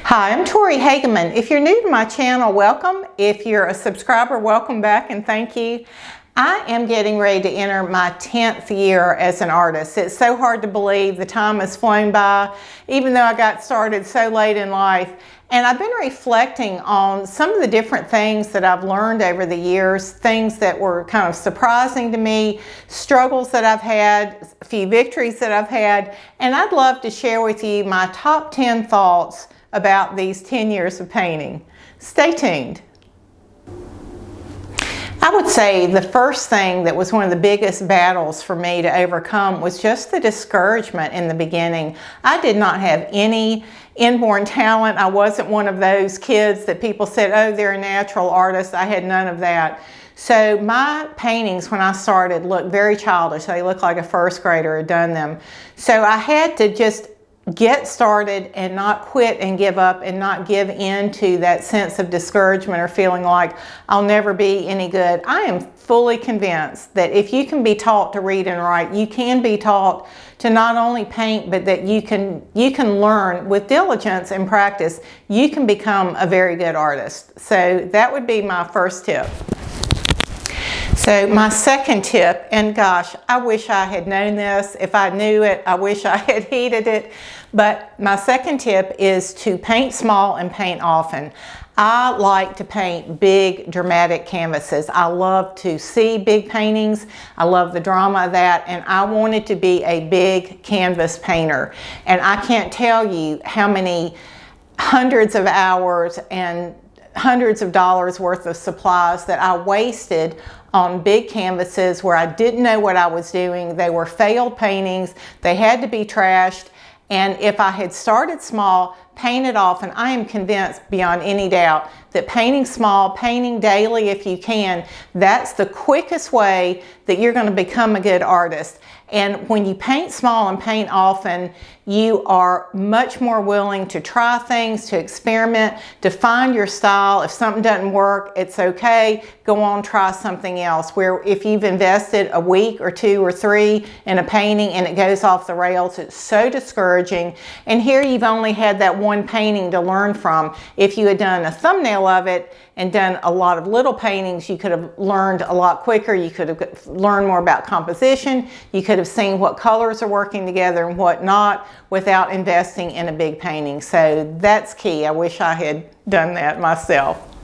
Hi, I'm Tori Hagaman. If you're new to my channel, welcome. If you're a subscriber, welcome back and thank you. I am getting ready to enter my 10th year as an artist. It's so hard to believe the time has flown by, even though I got started so late in life. And I've been reflecting on some of the different things that I've learned over the years, things that were kind of surprising to me, struggles that I've had, a few victories that I've had, and I'd love to share with you my top 10 thoughts about these 10 years of painting. Stay tuned. I would say the first thing that was one of the biggest battles for me to overcome was just the discouragement in the beginning. I did not have any inborn talent. I wasn't one of those kids that people said, oh, they're a natural artist. I had none of that. So my paintings when I started looked very childish. They looked like a first grader had done them. So I had to just get started and not quit and give up and not give in to that sense of discouragement or feeling like I'll never be any good. I am fully convinced that if you can be taught to read and write, you can be taught to not only paint, but that you can learn with diligence and practice, you can become a very good artist. So that would be my first tip. So my second tip, and gosh, I wish I had known this. If I knew it, I wish I had heeded it. But my second tip is to paint small and paint often. I like to paint big, dramatic canvases. I love to see big paintings. I love the drama of that, and I wanted to be a big canvas painter. And I can't tell you how many hundreds of hours and hundreds of dollars worth of supplies that I wasted on big canvases where I didn't know what I was doing. They were failed paintings. They had to be trashed. And if I had started small, painted often, I am convinced beyond any doubt that painting small, painting daily if you can, that's the quickest way that you're going to become a good artist. And when you paint small and paint often, you are much more willing to try things, to experiment, to find your style. If something doesn't work, it's okay. Go on, try something else. Where if you've invested a week or two or three in a painting and it goes off the rails, it's so discouraging. And here you've only had that one painting to learn from. If you had done a thumbnail of it and done a lot of little paintings, you could have learned a lot quicker. You could have learned more about composition. You could have seen what colors are working together and what not without investing in a big painting. So that's key. I wish I had done that myself.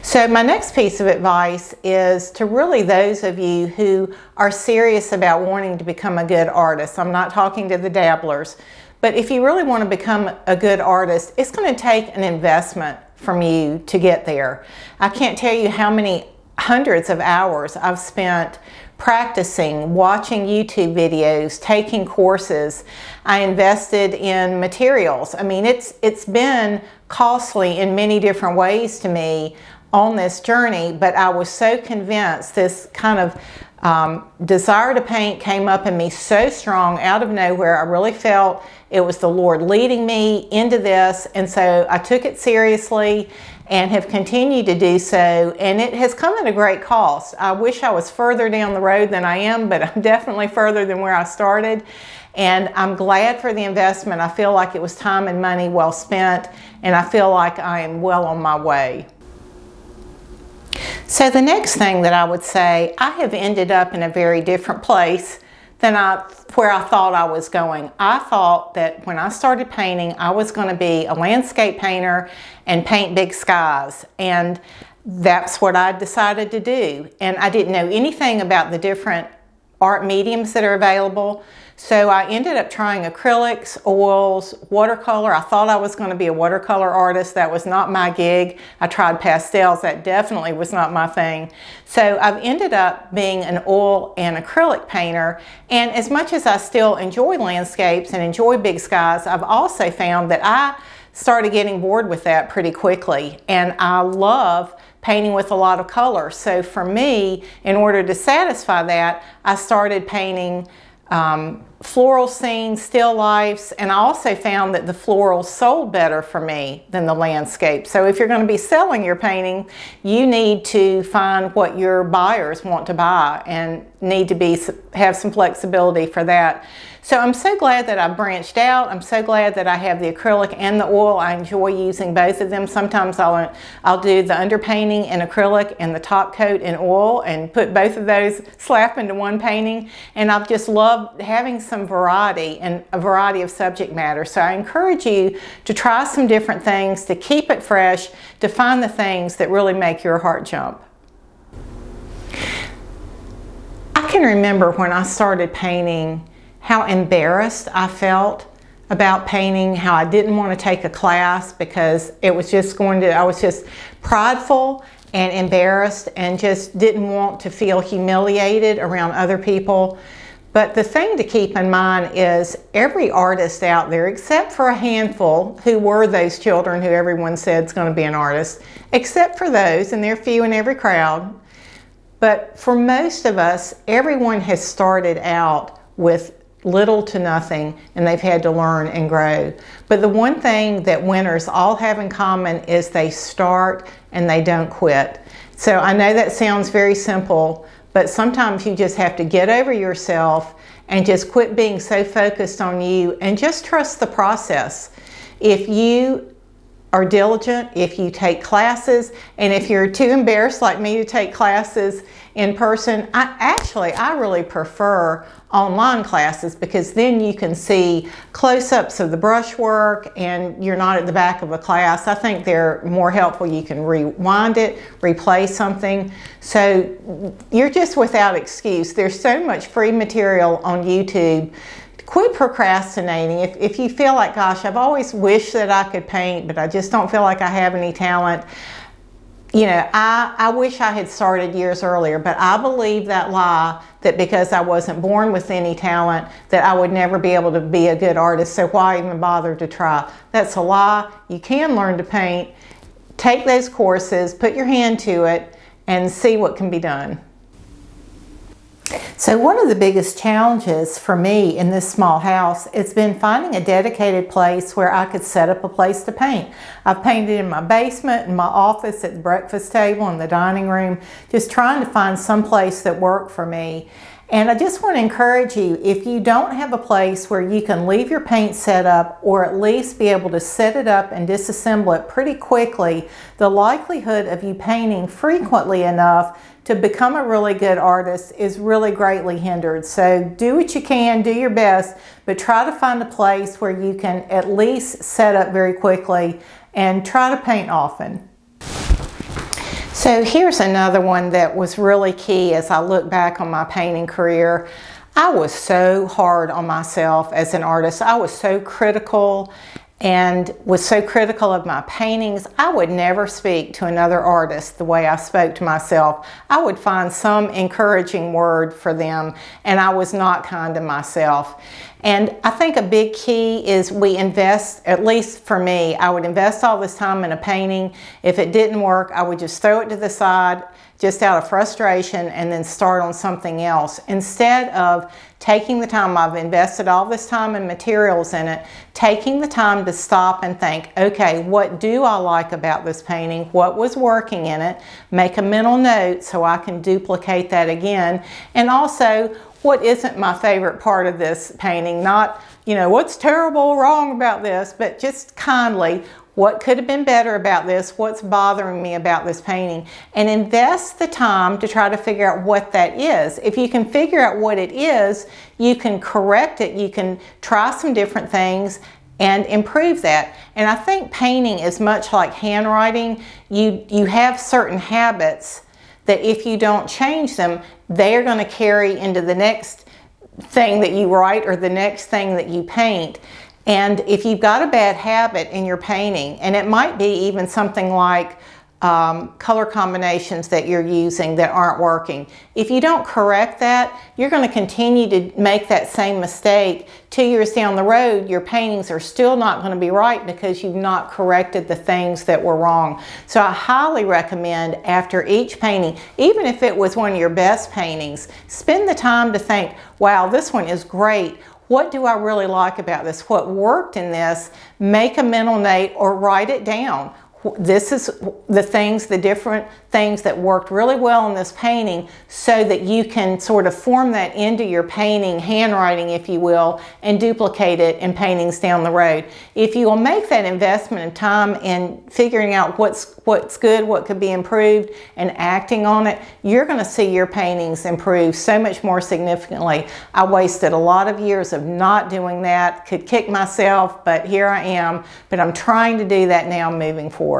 So my next piece of advice is to really those of you who are serious about wanting to become a good artist. I'm not talking to the dabblers, but if you really want to become a good artist, it's going to take an investment from you to get there. I can't tell you how many hundreds of hours I've spent practicing, watching YouTube videos, taking courses. I invested in materials. I mean, it's been costly in many different ways to me on this journey, but I was so convinced this kind of desire to paint came up in me so strong out of nowhere. I really felt it was the Lord leading me into this, and so I took it seriously and have continued to do so, and it has come at a great cost. I wish I was further down the road than I am, but I'm definitely further than where I started, and I'm glad for the investment. I feel like it was time and money well spent, and I feel like I am well on my way. So the next thing that I would say, I have ended up in a very different place than where I thought I was going. I thought that when I started painting, I was going to be a landscape painter and paint big skies. And that's what I decided to do. And I didn't know anything about the different art mediums that are available. So I ended up trying acrylics, oils, watercolor. I thought I was going to be a watercolor artist. That was not my gig. I tried pastels. That definitely was not my thing. So I've ended up being an oil and acrylic painter. And as much as I still enjoy landscapes and enjoy big skies, I've also found that I started getting bored with that pretty quickly. And I love painting with a lot of color. So for me, in order to satisfy that, I started painting floral scenes, still lifes, and I also found that the florals sold better for me than the landscape. So if you're going to be selling your painting, you need to find what your buyers want to buy and need to have some flexibility for that. So I'm so glad that I branched out. I'm so glad that I have the acrylic and the oil. I enjoy using both of them. Sometimes I'll do the underpainting in acrylic and the top coat in oil and put both of those, slap into one painting. And I've just loved having some variety and a variety of subject matter. So I encourage you to try some different things, to keep it fresh, to find the things that really make your heart jump. I can remember when I started painting how embarrassed I felt about painting, how I didn't want to take a class because it was just I was just prideful and embarrassed and just didn't want to feel humiliated around other people. But the thing to keep in mind is every artist out there, except for a handful who were those children who everyone said is going to be an artist, except for those, and they're few in every crowd. But for most of us, everyone has started out with little to nothing, and they've had to learn and grow. But the one thing that winners all have in common is they start and they don't quit. So I know that sounds very simple, but sometimes you just have to get over yourself and just quit being so focused on you and just trust the process. If you are diligent, if you take classes, and if you're too embarrassed like me to take classes in person, I really prefer online classes because then you can see close-ups of the brushwork and you're not at the back of a class. I think they're more helpful. You can rewind it, replay something. So you're just without excuse. There's so much free material on YouTube. Quit procrastinating. If you feel like, gosh, I've always wished that I could paint, but I just don't feel like I have any talent. You know, I wish I had started years earlier, but I believe that lie that because I wasn't born with any talent that I would never be able to be a good artist, so why even bother to try? That's a lie. You can learn to paint. Take those courses, put your hand to it, and see what can be done. So one of the biggest challenges for me in this small house has been finding a dedicated place where I could set up a place to paint. I've painted in my basement, in my office, at the breakfast table, in the dining room, just trying to find some place that worked for me. And I just want to encourage you, if you don't have a place where you can leave your paint set up or at least be able to set it up and disassemble it pretty quickly, the likelihood of you painting frequently enough to become a really good artist is really greatly hindered. So do what you can, do your best, but try to find a place where you can at least set up very quickly and try to paint often. So here's another one that was really key as I look back on my painting career. I was so hard on myself as an artist. I was so critical and was so critical of my paintings. I would never speak to another artist the way I spoke to myself. I would find some encouraging word for them, and I was not kind to myself. And I think a big key is we invest, at least for me, I would invest all this time in a painting. If it didn't work, I would just throw it to the side just out of frustration and then start on something else. Instead of taking the time, I've invested all this time and materials in it, taking the time to stop and think, okay, what do I like about this painting? What was working in it? Make a mental note so I can duplicate that again. And also, what isn't my favorite part of this painting? Not, you know, what's terrible, wrong about this, but just kindly, what could have been better about this? What's bothering me about this painting? And invest the time to try to figure out what that is. If you can figure out what it is, you can correct it. You can try some different things and improve that. And I think painting is much like handwriting. You have certain habits that if you don't change them, they are going to carry into the next thing that you write or the next thing that you paint. And if you've got a bad habit in your painting, and it might be even something like color combinations that you're using that aren't working, if you don't correct that, you're going to continue to make that same mistake. 2 years down the road, your paintings are still not going to be right because you've not corrected the things that were wrong. So I highly recommend after each painting, even if it was one of your best paintings, spend the time to think, wow, this one is great. what do I really like about this? What worked in this? Make a mental note or write it down. This is the different things that worked really well in this painting, so that you can sort of form that into your painting, handwriting if you will, and duplicate it in paintings down the road. If you will make that investment of time in figuring out what's good, what could be improved, and acting on it, you're going to see your paintings improve so much more significantly. I wasted a lot of years of not doing that, could kick myself, but here I am. But I'm trying to do that now moving forward.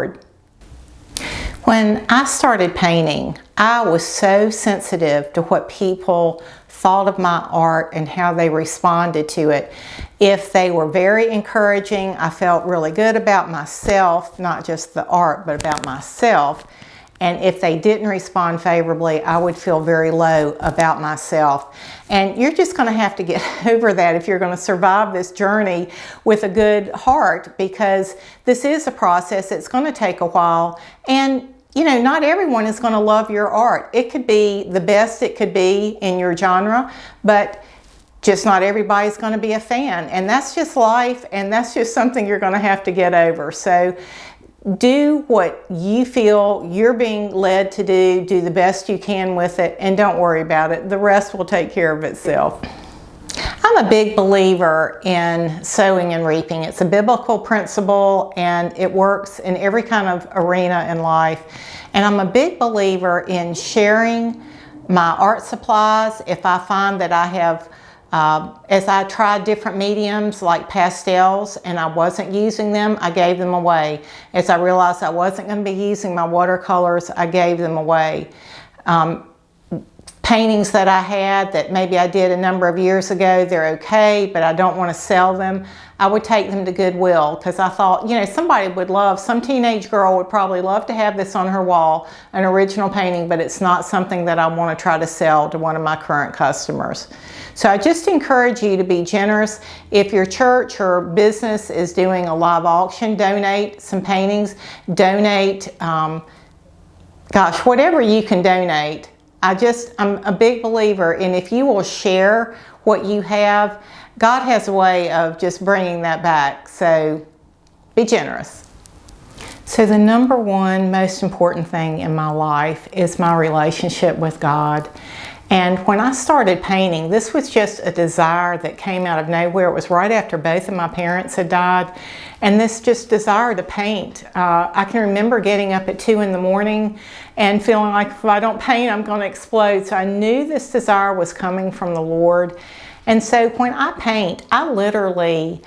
When I started painting, I was so sensitive to what people thought of my art and how they responded to it. If they were very encouraging, I felt really good about myself, not just the art, but about myself. And if they didn't respond favorably, I would feel very low about myself. And you're just going to have to get over that if you're going to survive this journey with a good heart, because this is a process. It's going to take a while. And you know, not everyone is going to love your art. It could be the best it could be in your genre, but just not everybody's going to be a fan. And that's just life, and that's just something you're going to have to get over. So do what you feel you're being led to do the best you can with it, and don't worry about it. The rest will take care of itself. I'm a big believer in sowing and reaping. It's a biblical principle, and it works in every kind of arena in life. And I'm a big believer in sharing my art supplies. If I find that I have, as I tried different mediums like pastels and I wasn't using them, I gave them away. As I realized I wasn't going to be using my watercolors, I gave them away. Paintings that I had that maybe I did a number of years ago, they're okay, but I don't want to sell them, I would take them to Goodwill, because I thought, you know, somebody would love, some teenage girl would probably love to have this on her wall, an original painting, but it's not something that I want to try to sell to one of my current customers. So I just encourage you to be generous. If your church or business is doing a live auction, donate some paintings, donate, gosh, whatever you can donate. I'm a big believer in, if you will share what you have, God has a way of just bringing that back. So be generous. So the number one most important thing in my life is my relationship with God. And when I started painting, this was just a desire that came out of nowhere. It was right after both of my parents had died. And this just desire to paint. I can remember getting up at 2 in the morning and feeling like if I don't paint, I'm going to explode. So I knew this desire was coming from the Lord. And so when I paint, I literally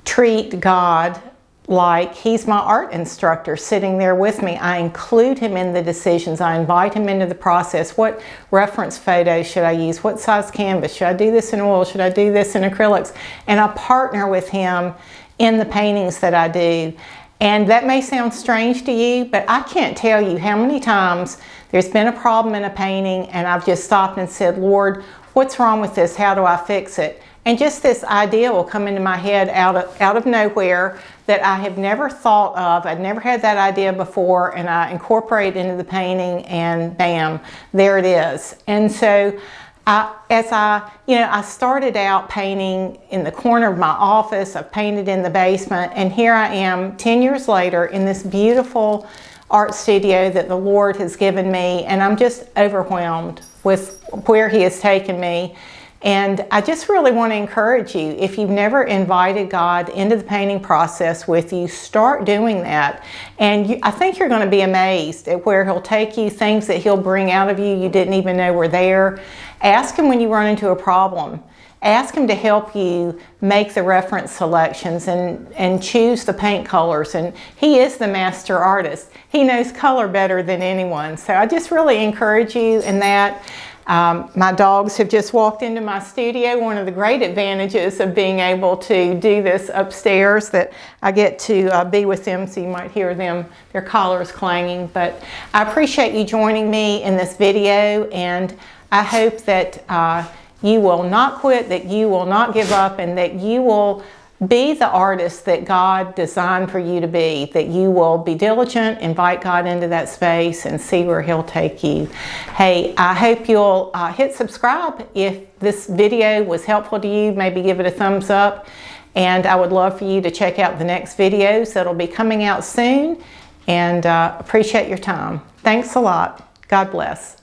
treat God like He's my art instructor sitting there with me. I include Him in the decisions. I invite Him into the process. What reference photos should I use? What size canvas? Should I do this in oil? Should I do this in acrylics? And I partner with Him in the paintings that I do. And that may sound strange to you, but I can't tell you how many times there's been a problem in a painting and I've just stopped and said, Lord, what's wrong with this? How do I fix it? And just this idea will come into my head out of nowhere that I have never thought of. I'd never had that idea before, and I incorporate it into the painting, and bam, there it is. And so I started out painting in the corner of my office. I've painted in the basement, and here I am 10 years later in this beautiful art studio that the Lord has given me, and I'm just overwhelmed with where He has taken me. And I just really want to encourage you, if you've never invited God into the painting process with you, start doing that. And I think you're going to be amazed at where He'll take you, things that He'll bring out of you you didn't even know were there. Ask Him when you run into a problem. Ask Him to help you make the reference selections and choose the paint colors. And He is the master artist. He knows color better than anyone. So I just really encourage you in that. My dogs have just walked into my studio. One of the great advantages of being able to do this upstairs, that I get to be with them, so you might hear them, their collars clanging. But I appreciate you joining me in this video, and I hope that you will not quit, that you will not give up, and that you will Be the artist that God designed for you to be, that you will be diligent, invite God into that space, and see where He'll take you. Hey, I hope you'll hit subscribe if this video was helpful to you. Maybe give it a thumbs up. And I would love for you to check out the next videos that'll be coming out soon. And appreciate your time. Thanks a lot. God bless.